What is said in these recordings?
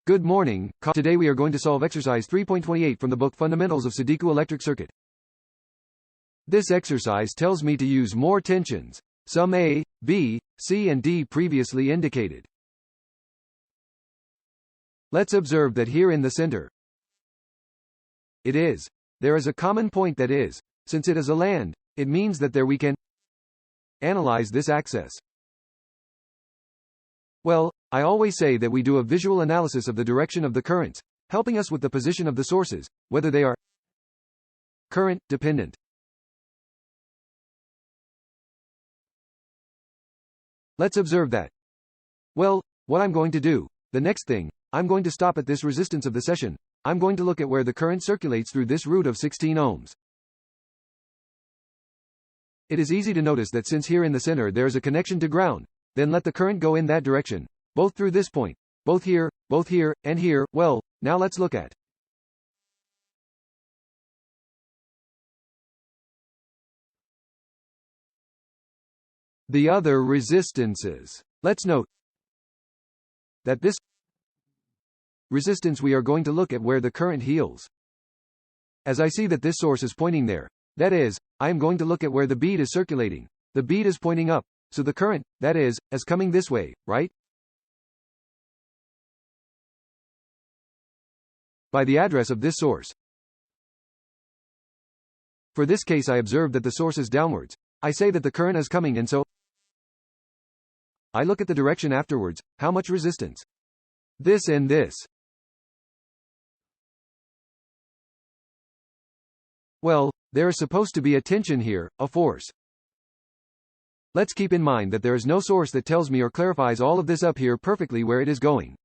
Good morning. Today we are going to solve exercise 3.28 from the book Fundamentals of Sadiku Electric Circuit. This exercise tells me to use more tensions, some A, B, C and D previously indicated. Let's observe that here in the center, there is a common point that is, since it is a land, it means that there we can analyze this access. Well, I always say that we do a visual analysis of the direction of the currents, helping us with the position of the sources, whether they are current dependent. Let's observe that. Well, what I'm going to do, the next thing, I'm going to stop at this resistance of the session. I'm going to look at where the current circulates through this root of 16 ohms. It is easy to notice that since here in the center there is a connection to ground, then let the current go in that direction, both through this point, both here, and here. Well, now let's look at the other resistances. Let's note that this resistance we are going to look at where the current heals. As I see that this source is pointing there, that is, I am going to look at where the bead is circulating. The bead is pointing up, so the current, that is coming this way, right? By the address of this source. For this case I observe that the source is downwards. I say that the current is coming and so I look at the direction afterwards, how much resistance? This and this. Well, there is supposed to be a tension here, a force. Let's keep in mind that there is no source that tells me or clarifies all of this up here perfectly where it is going.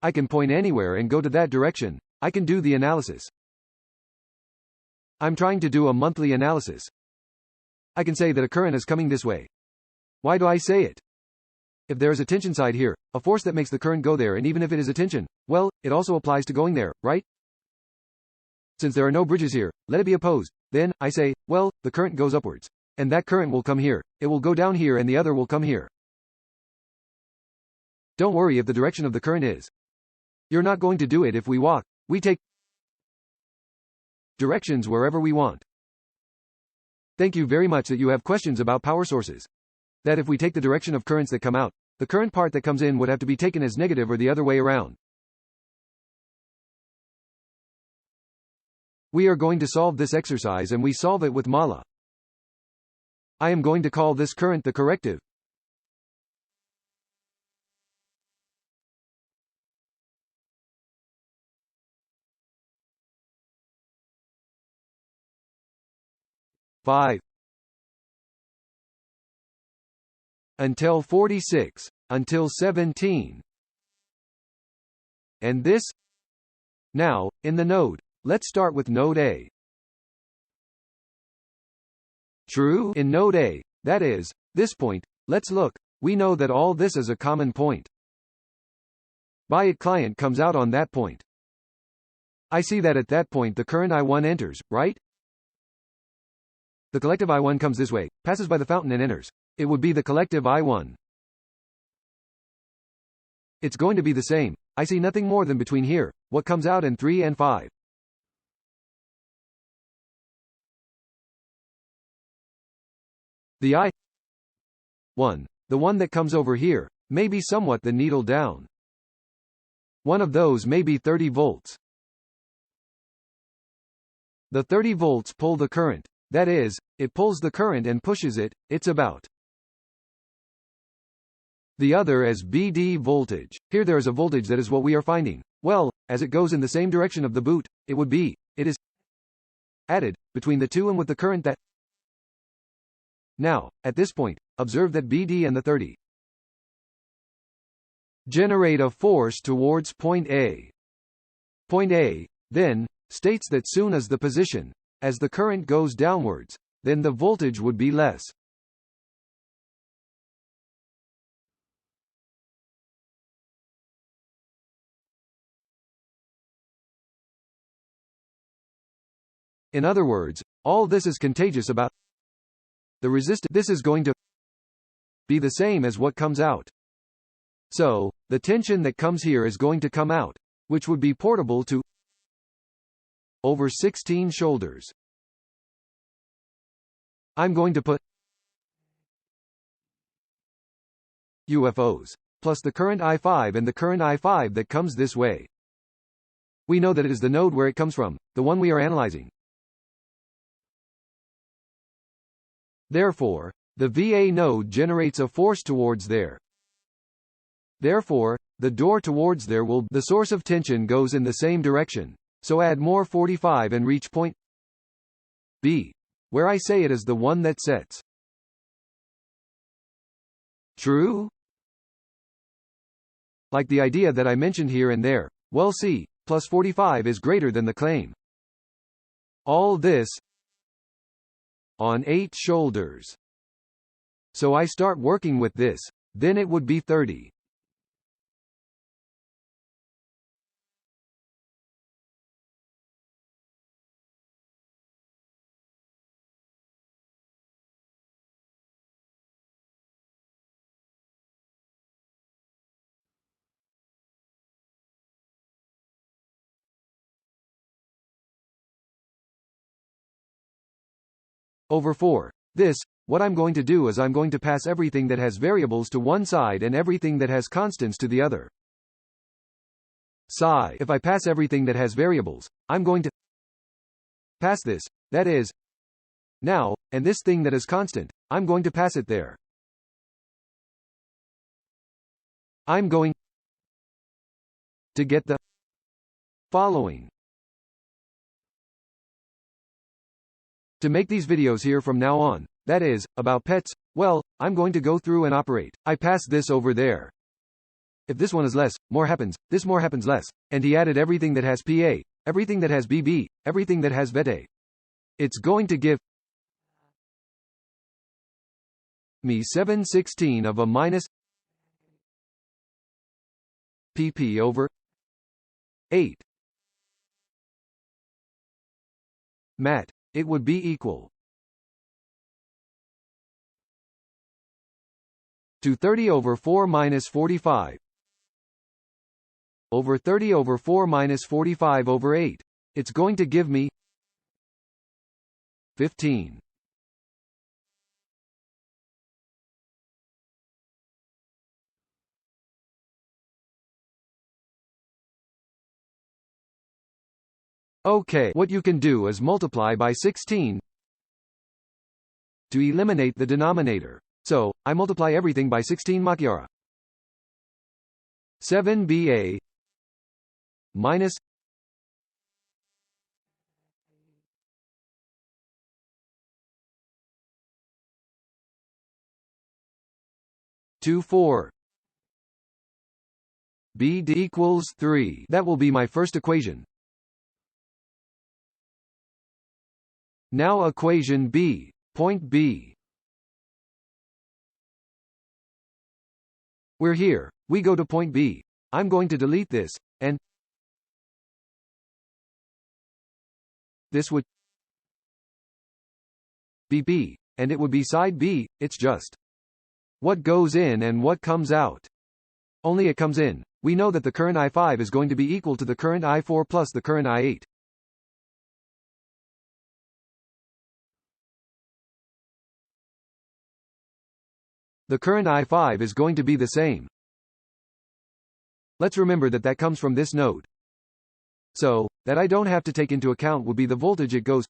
I can point anywhere and go to that direction. I can do the analysis. I'm trying to do a monthly analysis. I can say that a current is coming this way. Why do I say it? If there is a tension side here, a force that makes the current go there, and even if it is a tension, well, it also applies to going there, right? Since there are no bridges here, let it be opposed. Then, I say, well, the current goes upwards. And that current will come here. It will go down here and the other will come here. Don't worry if the direction of the current is. You're not going to do it if we walk. We take directions wherever we want. Thank you very much that you have questions about power sources. That if we take the direction of currents that come out, the current part that comes in would have to be taken as negative or the other way around. We are going to solve this exercise and we solve it with mala. I am going to call this current the corrective. Five. Until 46. Until 17. And this? Now, in the node, let's start with node A. True, in node A, that is, this point, let's look, we know that all this is a common point. By it client comes out on that point. I see that at that point the current I1 enters, right? The collective I1 comes this way, passes by the fountain and enters. It would be the collective I1. It's going to be the same. I see nothing more than between here, what comes out in 3 and 5. The I1, the one that comes over here, may be somewhat the needle down. One of those may be 30 volts. The 30 volts pull the current. That is, it pulls the current and pushes it, it's about. The other as BD voltage. Here there is a voltage that is what we are finding. Well, as it goes in the same direction of the boot, it is added, between the two and with the current that. Now, at this point, observe that BD and the 30 generate a force towards point A. Point A, then, states that soon as the position, as the current goes downwards, then the voltage would be less. In other words, all this is contagious about the resistance. This is going to be the same as what comes out. So, the tension that comes here is going to come out, which would be portable to over 16 shoulders. I'm going to put UFOs plus the current I5 and the current I5 that comes this way. We know that it is the node where it comes from, the one we are analyzing. Therefore, the VA node generates a force towards there. Therefore, the door towards there will, the source of tension goes in the same direction, so add more 45 and reach point B, where I say it is the one that sets. True? Like the idea that I mentioned here and there, well see, plus 45 is greater than the claim. All this on 8 shoulders. So I start working with this, then it would be 30. Over 4. This, what I'm going to do is I'm going to pass everything that has variables to one side and everything that has constants to the other. Psi. If I pass everything that has variables, I'm going to pass this, that is, now, and this thing that is constant, I'm going to pass it there. I'm going to get the following. To make these videos here from now on, that is, about pets, well, I'm going to go through and operate. I pass this over there. If this one is less, more happens, this more happens less, and he added everything that has PA, everything that has BB, everything that has Vete. It's going to give me 7/16 of a minus PP over 8. Mat. It would be equal to 30 over 4 minus 45 over 30 over 4 minus 45 over 8. It's going to give me 15. Okay, what you can do is multiply by 16 to eliminate the denominator. So, I multiply everything by 16 Machiara. 7BA minus 24 B d equals 3. That will be my first equation. Now equation B, point B. We're here, we go to point B. I'm going to delete this, and this would be B, and it would be side B. It's just what goes in and what comes out. Only it comes in. We know that the current I5 is going to be equal to the current I4 plus the current I8. The current I5 is going to be the same. Let's remember that that comes from this node. So, that I don't have to take into account would be the voltage it goes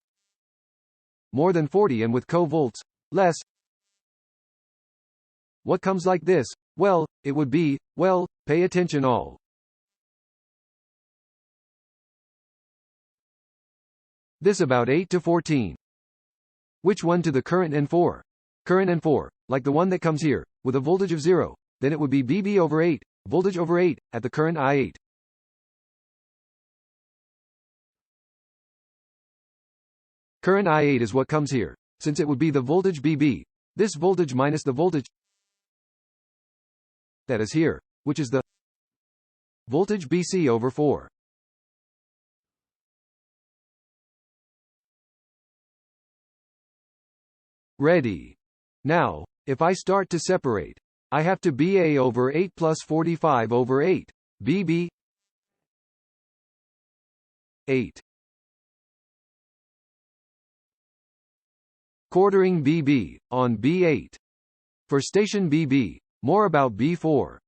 more than 40 and with co-volts, less. What comes like this? Well, it would be, well, pay attention all. This about 8 to 14. Which one to the current N4? Current N4, like the one that comes here, with a voltage of 0, then it would be BB over 8, voltage over 8, at the current I8. Current I8 is what comes here, since it would be the voltage BB, this voltage minus the voltage that is here, which is the voltage BC over 4. Ready. Now, if I start to separate I have to BA over 8 plus 45 over 8. BB 8. Quartering BB, on B8. For station BB, more about B4.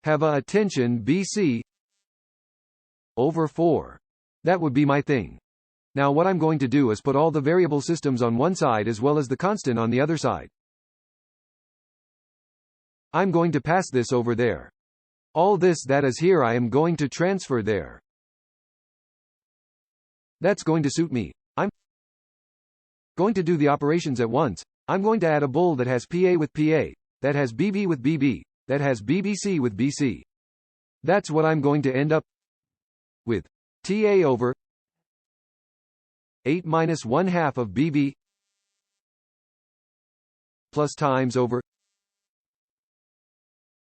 Have a attention BC over 4. That would be my thing. Now what I'm going to do is put all the variable systems on one side as well as the constant on the other side. I'm going to pass this over there. All this that is here I am going to transfer there. That's going to suit me. I'm going to do the operations at once. I'm going to add a bool that has PA with PA, that has BB with BB, that has BBC with BC. That's what I'm going to end up with. TA over 8 minus 1/2 of BB plus times over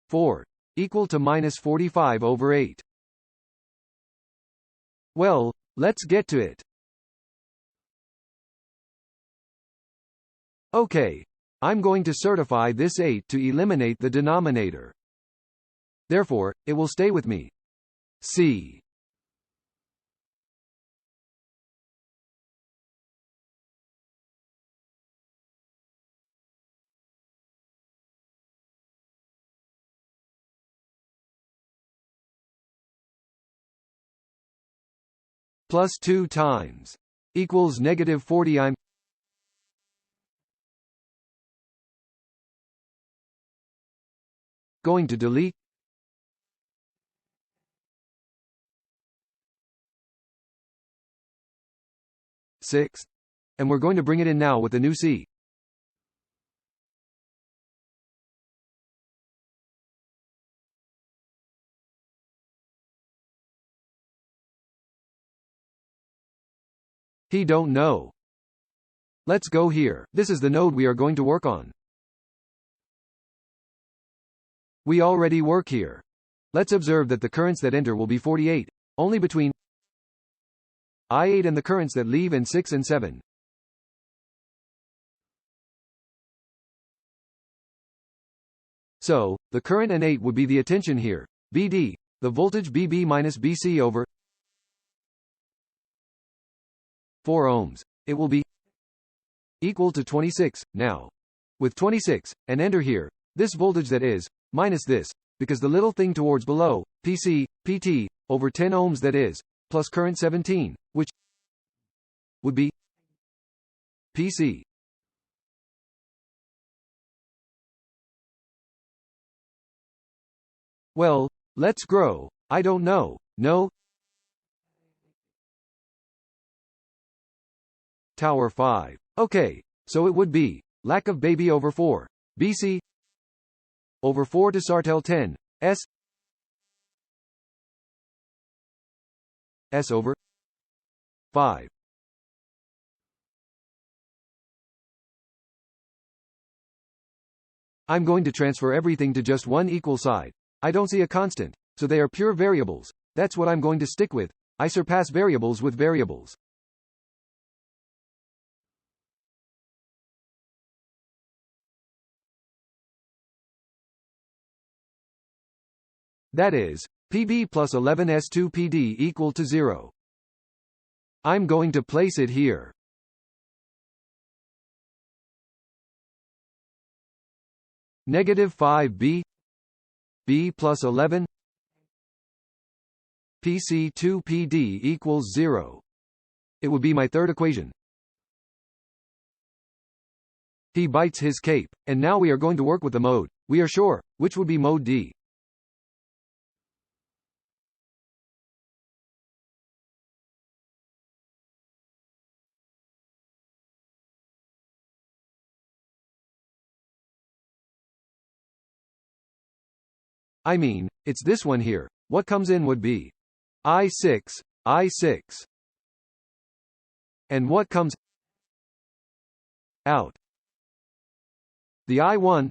4 equal to minus 45 over 8. Well, let's get to it. Okay. I'm going to certify this 8 to eliminate the denominator. Therefore, it will stay with me. C. Plus 2 times equals negative 40. I'm going to delete 6, and we're going to bring it in now with the new C. He don't know. Let's go here. This is the node we are going to work on. We already work here. Let's observe that the currents that enter will be 48, only between I8 and the currents that leave in 6 and 7. So, the current in 8 would be the attention here. BD, the voltage BB minus BC over 4 ohms. It will be equal to 26, now. With 26, and enter here, this voltage that is, minus this, because the little thing towards below, PC, PT, over 10 ohms that is, plus current 17, which would be PC. Well, let's grow. I don't know. No. Tower 5. Okay, so it would be lack of baby over 4. BC over 4 to Sartel 10. S over 5. I'm going to transfer everything to just one equal side. I don't see a constant, so they are pure variables. That's what I'm going to stick with. I surpass variables with variables. That is, PB plus 11S2 PD equal to 0. I'm going to place it here. Negative 5B B plus 11 PC2 PD equals 0. It would be my third equation. He bites his cape, and now we are going to work with the mode. We are sure, which would be mode D. I mean, it's this one here. What comes in would be I6, I6. And what comes out? The I1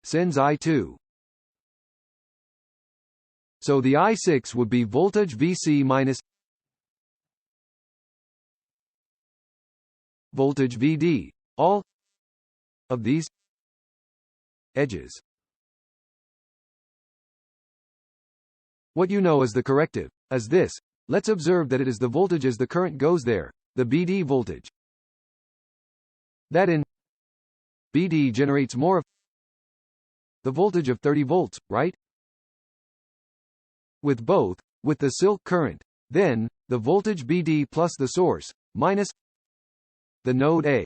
sends I2. So the I6 would be voltage VC minus voltage VD, all of these edges. What you know as the corrective is this. Let's observe that it is the voltage as the current goes there, the BD voltage. That in BD generates more of the voltage of 30 volts, right? With both, with the silk current, then, the voltage BD plus the source, minus the node A.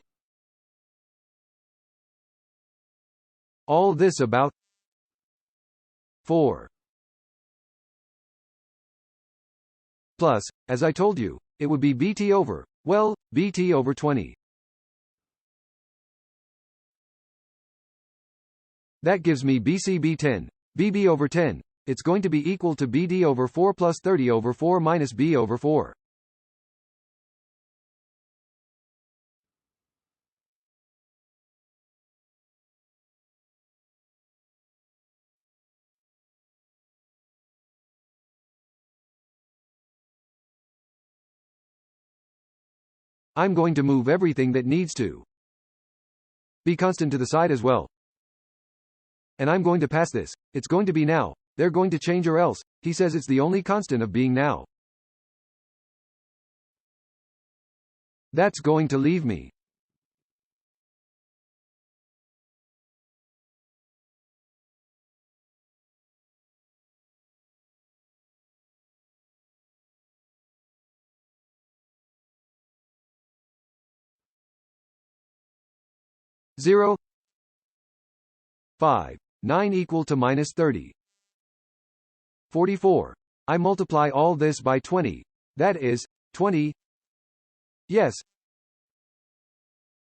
All this about 4. Plus, as I told you, it would be BT over, well, BT over 20. That gives me BCB10, BB over 10. It's going to be equal to BD over 4 plus 30 over 4 minus B over 4. I'm going to move everything that needs to be constant to the side as well. And I'm going to pass this. It's going to be now. They're going to change or else. He says it's the only constant of being now. That's going to leave me zero 5 9 equal to minus 30 44. I multiply all this by 20. That is 20. Yes.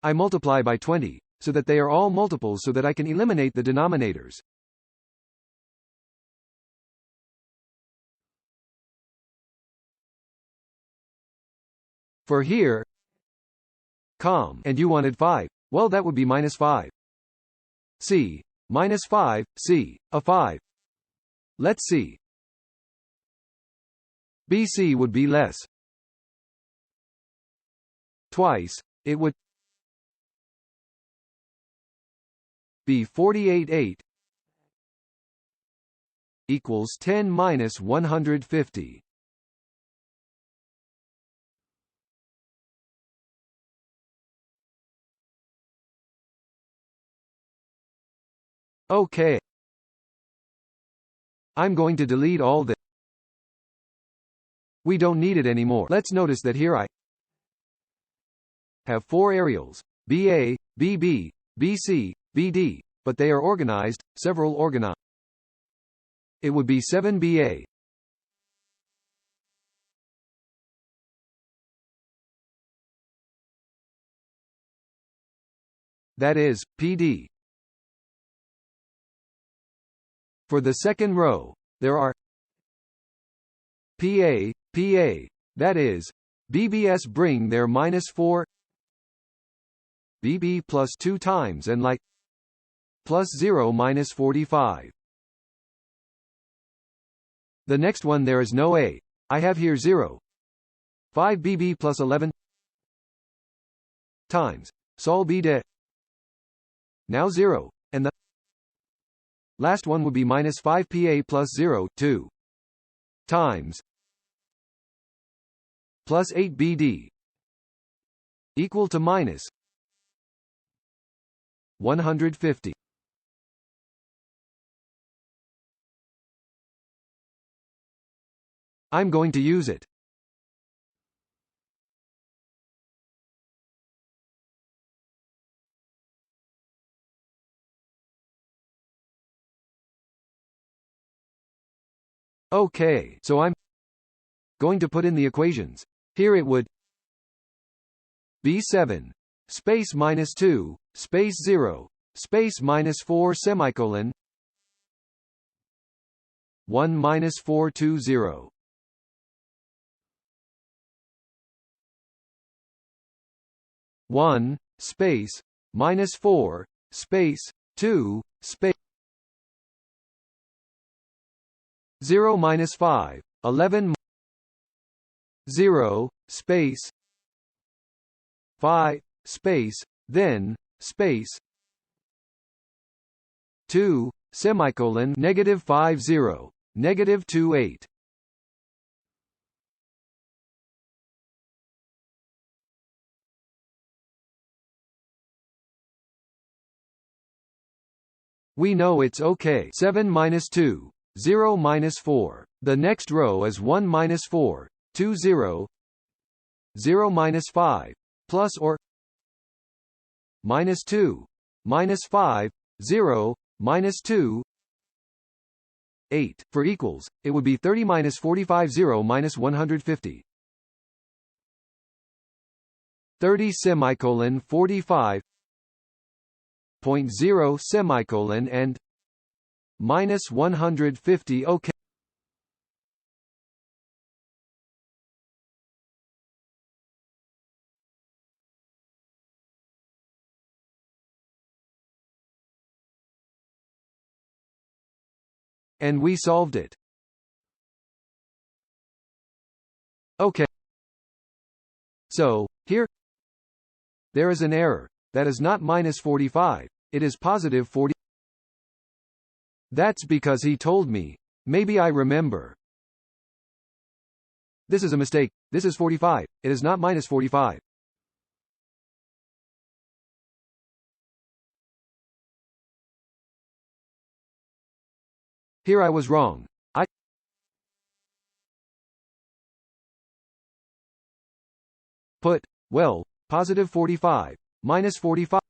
I multiply by 20, so that they are all multiples so that I can eliminate the denominators. For here, and you wanted 5, well that would be minus 5. C. Minus 5, C. A 5. Let's see. BC would be less. Twice, it would be 48/8 equals 10 minus 150. Okay. I'm going to delete all this. We don't need it anymore. Let's notice that here I have 4 aerials, BA, BB, BC, BD, but they are organized, several organized. It would be 7 BA. That is, PD. For the second row, there are PA, PA, that is, BBS bring their minus 4 BB plus 2 times and like plus 0 minus 45. The next one there is no A. I have here 0. 5 BB plus 11 times Sol B de. Now 0, and the last one would be minus 5 PA plus 0, 2 times plus 8 BD equal to minus 150. I'm going to use it. Okay, so I'm going to put in the equations. Here it would be 7 space minus 2 space 0 space minus 4 semicolon 1 minus 420 1 space minus 4 space 2 space 0 minus 5 11 0 space 5 space, then, space, 2, semicolon, -50, -28. We know it's okay. 7 minus 2, 0 minus 4. The next row is 1 minus 4, 2 0, 0 minus 5, plus or minus 2, minus 5, 0, minus 2, 8. For equals, it would be 30 minus 45 0 minus 150. 30 semicolon 45 0 semicolon and minus 150. Okay. And we solved it. Okay. So, here, there is an error. That is not minus 45, it is positive 40. That's because he told me. Maybe I remember. This is a mistake. This is 45. It is not minus 45. Here I was wrong. I put, well, positive 45, minus 45.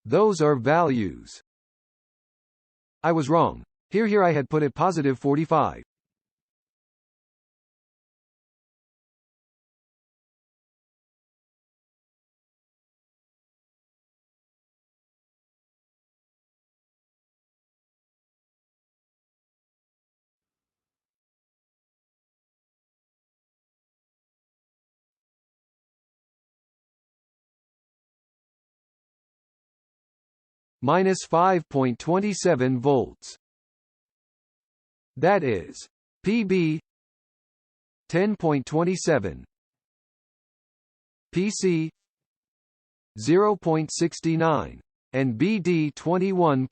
Those are values. I was wrong. Here I had put it positive 45. Minus 5.27 volts. That is PB 10.27, PC 0.69, and BD 21.